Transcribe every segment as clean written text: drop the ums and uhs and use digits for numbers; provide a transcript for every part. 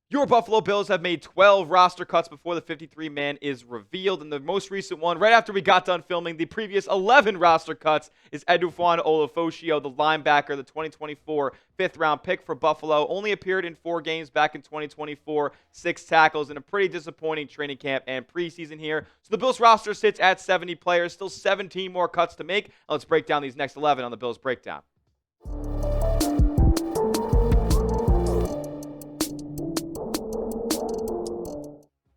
Your Buffalo Bills have made 12 roster cuts before the 53-man is revealed. And the most recent one, right after we got done filming the previous 11 roster cuts, is Daequan Hardy, the linebacker, the 2024 fifth-round pick for Buffalo. Only appeared in 4 games back in 2024, 6 tackles, in a pretty disappointing training camp and preseason here. So the Bills roster sits at 70 players, still 17 more cuts to make. Let's break down these next 11 on the Bills Breakdown.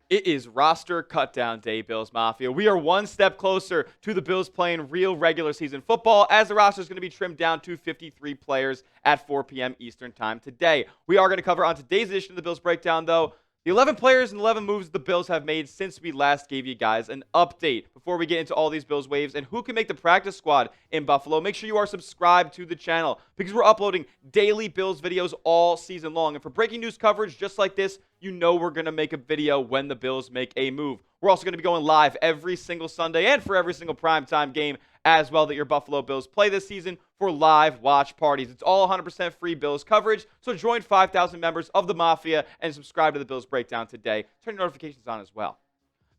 It is roster cutdown day, Bills Mafia. We are one step closer to the Bills playing real regular season football, as the roster is going to be trimmed down to 53 players at 4 p.m. Eastern time today. We are going to cover on today's edition of the Bills Breakdown, though, the 11 players and 11 moves the Bills have made since we last gave you guys an update. Before we get into all these Bills waves and who can make the practice squad in Buffalo, make sure you are subscribed to the channel because we're uploading daily Bills videos all season long. And for breaking news coverage just like this, you know we're going to make a video when the Bills make a move. We're also going to be going live every single Sunday and for every single primetime game as well that your Buffalo Bills play this season for live watch parties. It's all 100% free Bills coverage, so join 5,000 members of the Mafia and subscribe to the Bills Breakdown today. Turn your notifications on as well.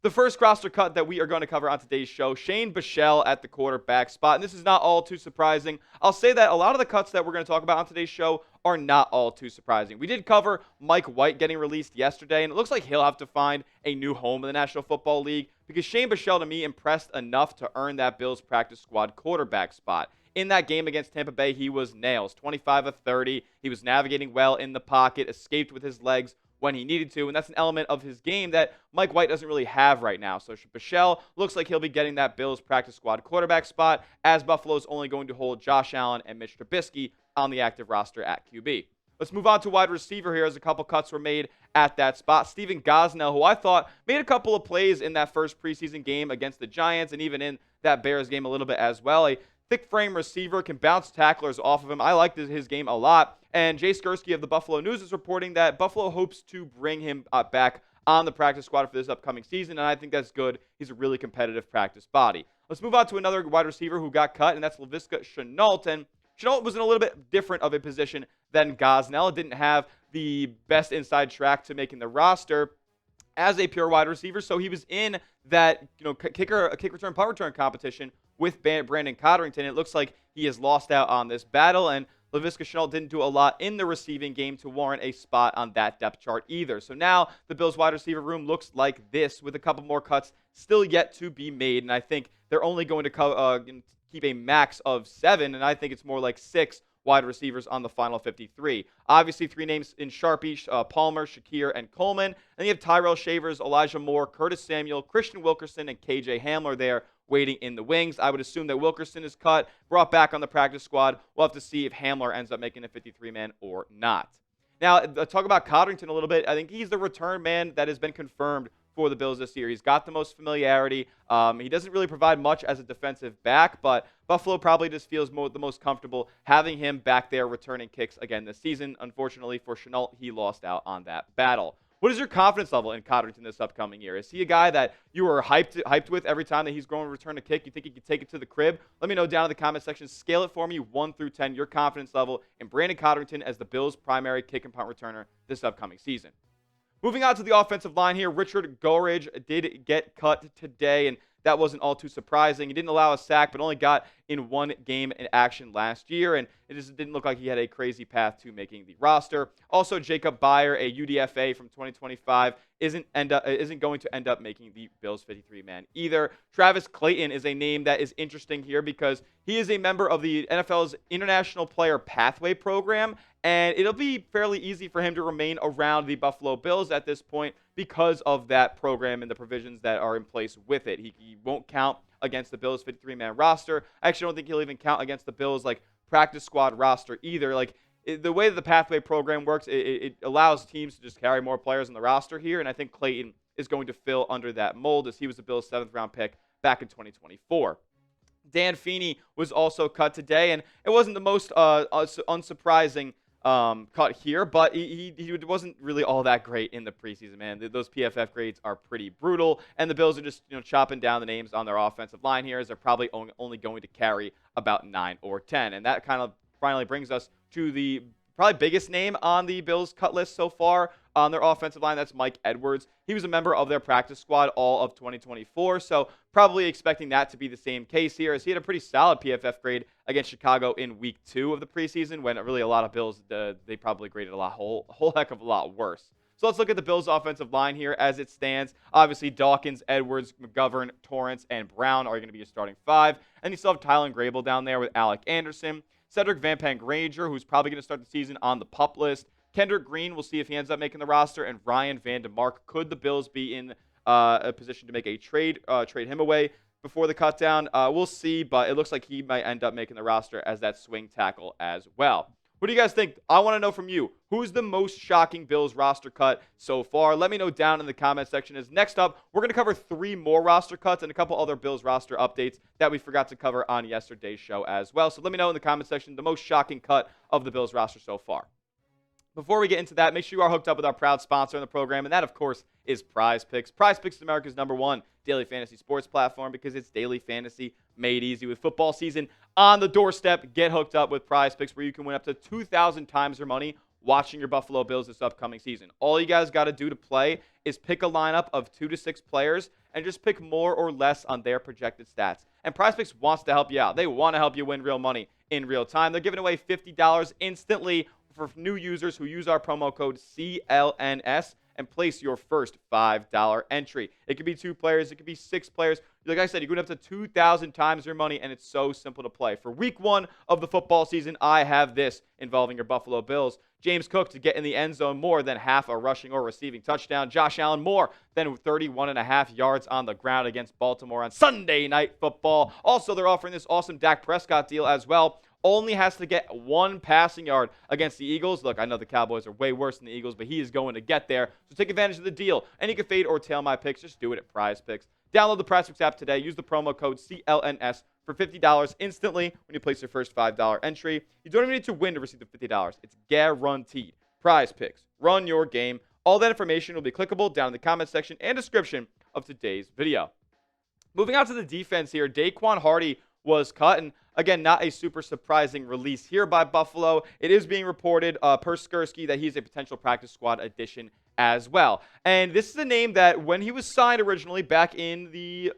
The first roster cut that we are going to cover on today's show, Shane Buechele at the quarterback spot. And this is not all too surprising. I'll say that a lot of the cuts that we're going to talk about on today's show are not all too surprising. We did cover Mike White getting released yesterday, and it looks like he'll have to find a new home in the National Football League because Shane Buechele, to me, impressed enough to earn that Bills practice squad quarterback spot. In that game against Tampa Bay, he was nails, 25 of 30. He was navigating well in the pocket, escaped with his legs when he needed to, and that's an element of his game that Mike White doesn't really have right now. So Buechele looks like he'll be getting that Bills practice squad quarterback spot, as Buffalo's only going to hold Josh Allen and Mitch Trubisky on the active roster at QB. Let's move on to wide receiver here as a couple cuts were made at that spot. Stephen Gosnell, who I thought made a couple of plays in that first preseason game against the Giants and even in that Bears game a little bit as well. A thick frame receiver, can bounce tacklers off of him. I liked his game a lot. And Jay Skursky of the Buffalo News is reporting that Buffalo hopes to bring him back on the practice squad for this upcoming season, and I think that's good. He's a really competitive practice body. Let's move on to another wide receiver who got cut, and that's Laviska Shenault. And Shenault was in a little bit different of a position than Gosnell. It didn't have the best inside track to making the roster as a pure wide receiver, so he was in that kick return, punt return competition with Brandon Cotterington. It looks like he has lost out on this battle, and Laviska Shenault didn't do a lot in the receiving game to warrant a spot on that depth chart either. So now the Bills wide receiver room looks like this, with a couple more cuts still yet to be made, and I think they're only going to keep a max of 7, and I think it's more like 6 wide receivers on the final 53. Obviously, 3 names in Sharpie, Palmer, Shakir, and Coleman. And then you have Tyrell Shavers, Elijah Moore, Curtis Samuel, Christian Wilkerson, and KJ Hamler there waiting in the wings. I would assume that Wilkerson is cut, brought back on the practice squad. We'll have to see if Hamler ends up making a 53-man or not. Now, talk about Cotterington a little bit. I think he's the return man that has been confirmed for the Bills this year. He's got the most familiarity. He doesn't really provide much as a defensive back, but Buffalo probably just feels the most comfortable having him back there returning kicks again this season. Unfortunately for Shenault, he lost out on that battle. What is your confidence level in Cotterington this upcoming year? Is he a guy that you are hyped with every time that he's going to return a kick? You think he could take it to the crib? Let me know down in the comment section. Scale it for me, 1 through 10, your confidence level in Brandon Cotterington as the Bills' primary kick and punt returner this upcoming season. Moving on to the offensive line here, Richard Gouraige did get cut today, and that wasn't all too surprising. He didn't allow a sack, but only got in 1 game in action last year, and it just didn't look like he had a crazy path to making the roster. Also, Jacob Beyer, a UDFA from 2025, isn't going to end up making the Bills 53-man either. Travis Clayton is a name that is interesting here because he is a member of the NFL's International Player Pathway Program, and it'll be fairly easy for him to remain around the Buffalo Bills at this point because of that program and the provisions that are in place with it. He won't count against the Bills 53-man roster. I actually don't think he'll even count against the Bills practice squad roster either. The way that the pathway program works, it allows teams to just carry more players on the roster here, and I think Clayton is going to fill under that mold as he was the Bills' 7th-round pick back in 2024. Dan Feeney was also cut today, and it wasn't the most unsurprising cut here, but he wasn't really all that great in the preseason, man. Those PFF grades are pretty brutal, and the Bills are just chopping down the names on their offensive line here as they're probably only going to carry about 9 or 10, and that kind of finally brings us to the probably biggest name on the Bills cut list so far, on their offensive line. That's Mike Edwards. He was a member of their practice squad all of 2024, so probably expecting that to be the same case here, as he had a pretty solid PFF grade against Chicago in week 2 of the preseason, when really a lot of Bills, they probably graded a whole heck of a lot worse. So let's look at the Bills' offensive line here as it stands. Obviously, Dawkins, Edwards, McGovern, Torrance, and Brown are going to be your starting 5. And you still have Tylen Grable down there with Alec Anderson. Cedric Van Pangranger, who's probably going to start the season on the PUP list. Kendrick Green, we'll see if he ends up making the roster. And Ryan Van DeMark. Could the Bills be in a position to make a trade him away before the cutdown? We'll see, but it looks like he might end up making the roster as that swing tackle as well. What do you guys think? I want to know from you. Who's the most shocking Bills roster cut so far? Let me know down in the comment section. As next up, we're going to cover 3 more roster cuts and a couple other Bills roster updates that we forgot to cover on yesterday's show as well. So let me know in the comment section the most shocking cut of the Bills roster so far. Before we get into that, make sure you are hooked up with our proud sponsor in the program, and that, of course, is Prize Picks. Prize Picks is America's #1 daily fantasy sports platform because it's daily fantasy made easy. With football season on the doorstep, get hooked up with Prize Picks, where you can win up to 2,000 times your money watching your Buffalo Bills this upcoming season. All you guys got to do to play is pick a lineup of 2 to 6 players and just pick more or less on their projected stats. And Prize Picks wants to help you out. They want to help you win real money in real time. They're giving away $50 instantly for new users who use our promo code CLNS and place your first $5 entry. It could be 2 players. It could be 6 players. Like I said, you can win up to 2,000 times your money, and it's so simple to play. For week 1 of the football season, I have this involving your Buffalo Bills. James Cook to get in the end zone more than half a rushing or receiving touchdown. Josh Allen more than 31.5 yards on the ground against Baltimore on Sunday Night Football. Also, they're offering this awesome Dak Prescott deal as well. Only has to get 1 passing yard against the Eagles. Look, I know the Cowboys are way worse than the Eagles, but he is going to get there. So take advantage of the deal. And you can fade or tail my picks. Just do it at Prize Picks. Download the Prize Picks app today. Use the promo code CLNS for $50 instantly when you place your first $5 entry. You don't even need to win to receive the $50. It's guaranteed. Prize Picks. Run your game. All that information will be clickable down in the comment section and description of today's video. Moving on to the defense here, Daequan Hardy was cut, and again, not a super surprising release here by Buffalo. It is being reported per Skursky that he's a potential practice squad addition as well. And this is a name that when he was signed originally back in the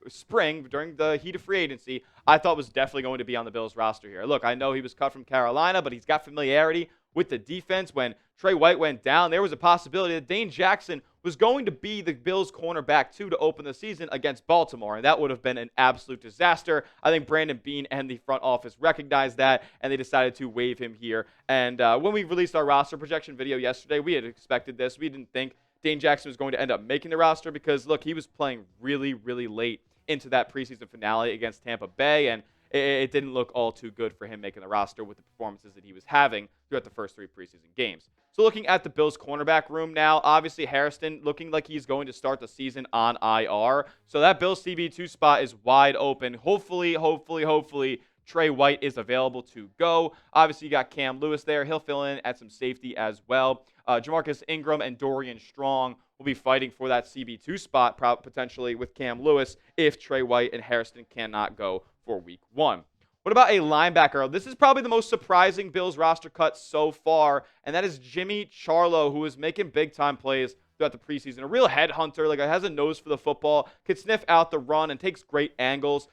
spring during the heat of free agency, I thought was definitely going to be on the Bills roster here. Look, I know he was cut from Carolina, but he's got familiarity with the defense. When Trey White went down, there was a possibility that Dane Jackson was going to be the Bills' cornerback too to open the season against Baltimore, and that would have been an absolute disaster. I think Brandon Beane and the front office recognized that, and they decided to waive him here. And when we released our roster projection video yesterday, we had expected this. We didn't think Dane Jackson was going to end up making the roster because, look, he was playing really, really late into that preseason finale against Tampa Bay, and it didn't look all too good for him making the roster with the performances that he was having throughout the first 3 preseason games. So looking at the Bills cornerback room now, obviously Hairston looking like he's going to start the season on IR. So that Bills CB2 spot is wide open. Hopefully, Trey White is available to go. Obviously, you got Cam Lewis there. He'll fill in at some safety as well. Jamarcus Ingram and Dorian Strong will be fighting for that CB2 spot potentially with Cam Lewis if Trey White and Hairston cannot go for week 1. What about a linebacker? This is probably the most surprising Bills roster cut so far, and that is Jimmy Ciarlo, who is making big-time plays throughout the preseason. A real headhunter, like has a nose for the football, could sniff out the run and takes great angles.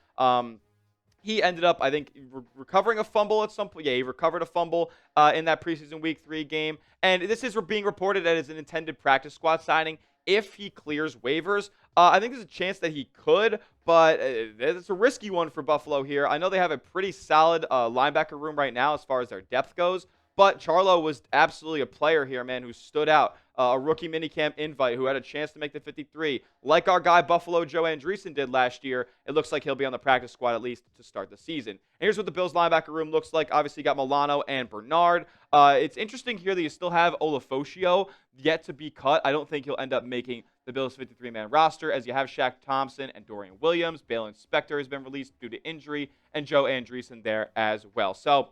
He ended up, I think, recovering a fumble at some point. Yeah, he recovered a fumble in that preseason Week 3 game. And this is being reported as an intended practice squad signing if he clears waivers. I think there's a chance that he could, but it's a risky one for Buffalo here. I know they have a pretty solid linebacker room right now as far as their depth goes, but Ciarlo was absolutely a player here, man, who stood out. A rookie minicamp invite who had a chance to make the 53. Like our guy Buffalo Joe Andreessen did last year, it looks like he'll be on the practice squad at least to start the season. And here's what the Bills linebacker room looks like. Obviously, you got Milano and Bernard. It's interesting here that you still have Olafocio yet to be cut. I don't think he'll end up making the Bills 53-man roster, as you have Shaq Thompson and Dorian Williams. Balen Spector has been released due to injury, and Joe Andreessen there as well. So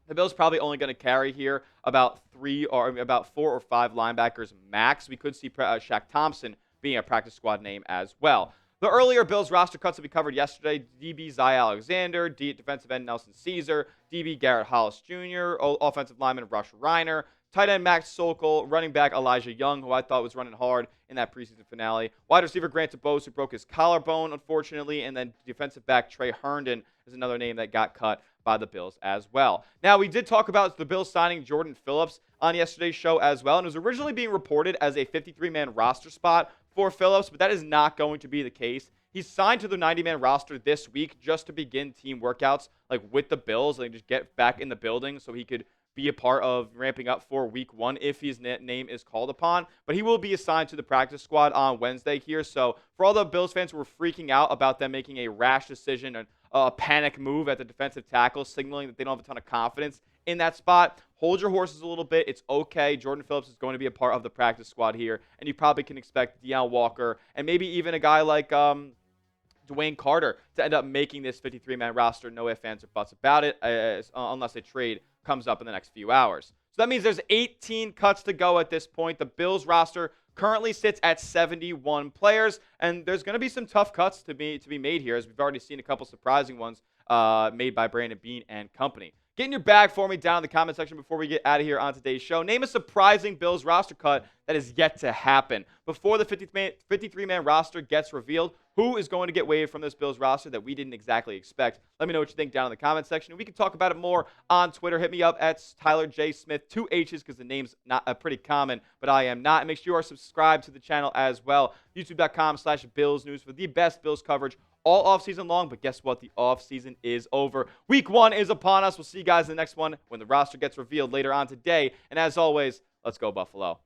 the Bills probably only going to carry here about 4 or 5 linebackers max. We could see Shaq Thompson being a practice squad name as well. The earlier Bills roster cuts that we covered yesterday, DB Zy Alexander, defensive end Nelson Caesar, DB Garrett Hollis Jr., offensive lineman Rush Reiner, Tight end Max Sokol, running back Elijah Young, who I thought was running hard in that preseason finale. Wide receiver Grant DeBose, who broke his collarbone, unfortunately. And then defensive back Trey Herndon is another name that got cut by the Bills as well. Now, we did talk about the Bills signing Jordan Phillips on yesterday's show as well. And it was originally being reported as a 53-man roster spot for Phillips, but that is not going to be the case. He's signed to the 90-man roster this week just to begin team workouts with the Bills and just get back in the building so he could be a part of ramping up for week 1 if his name is called upon. But he will be assigned to the practice squad on Wednesday here. So for all the Bills fans who were freaking out about them making a rash decision and a panic move at the defensive tackle, signaling that they don't have a ton of confidence in that spot, hold your horses a little bit. It's okay. Jordan Phillips is going to be a part of the practice squad here, and you probably can expect Deion Walker and maybe even a guy like Dwayne Carter to end up making this 53-man roster. No ifs, ands, or buts about it, unless a trade comes up in the next few hours. So that means there's 18 cuts to go at this point. The Bills roster currently sits at 71 players, and there's going to be some tough cuts to be made here, as we've already seen a couple surprising ones made by Brandon Beane and company. Get in your bag for me down in the comment section before we get out of here on today's show. Name a surprising Bills roster cut that is yet to happen. Before the 53-man roster gets revealed, who is going to get waived from this Bills roster that we didn't exactly expect? Let me know what you think down in the comment section. We can talk about it more on Twitter. Hit me up at Tyler J. Smith, 2 H's because the name's not pretty common, but I am not. And make sure you are subscribed to the channel as well. YouTube.com/Bills News for the best Bills coverage all offseason long. But guess what? The offseason is over. Week 1 is upon us. We'll see you guys in the next one when the roster gets revealed later on today. And as always, let's go Buffalo.